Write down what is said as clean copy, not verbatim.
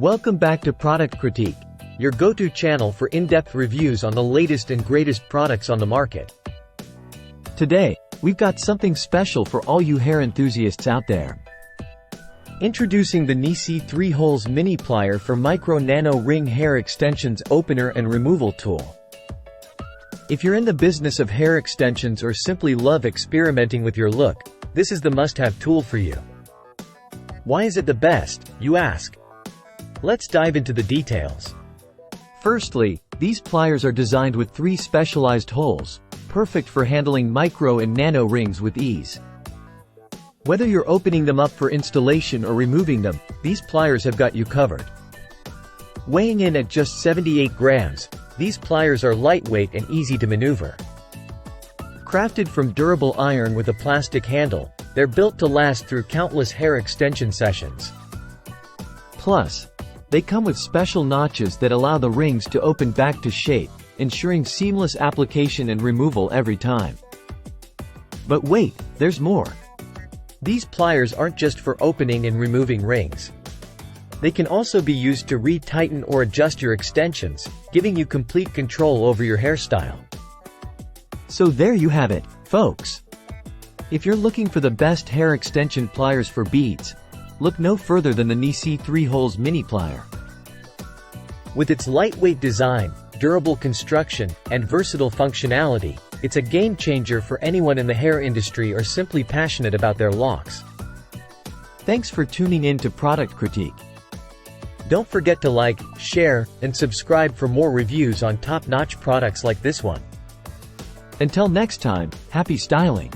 Welcome back to Product Critique, your go-to channel for in-depth reviews on the latest and greatest products on the market. Today, we've got something special for all you hair enthusiasts out there. Introducing the NEITSI 3 holes mini plier for micro nano ring hair extensions opener and removal tool. If you're in the business of hair extensions or simply love experimenting with your look, this is the must-have tool for you. Why is it the best, you ask? Let's dive into the details. Firstly, these pliers are designed with 3 specialized holes, perfect for handling micro and nano rings with ease. Whether you're opening them up for installation or removing them, these pliers have got you covered. Weighing in at just 78 grams, these pliers are lightweight and easy to maneuver. Crafted from durable iron with a plastic handle, they're built to last through countless hair extension sessions. Plus, they come with special notches that allow the rings to open back to shape, ensuring seamless application and removal every time. But wait, there's more. These pliers aren't just for opening and removing rings. They can also be used to retighten or adjust your extensions, giving you complete control over your hairstyle. So there you have it, folks. If you're looking for the best hair extension pliers for beads, look no further than the NEITSI 3 holes mini plier. With its lightweight design, durable construction, and versatile functionality, it's a game changer for anyone in the hair industry or simply passionate about their locks. Thanks for tuning in to Product Critique. Don't forget to like, share, and subscribe for more reviews on top-notch products like this one. Until next time, happy styling!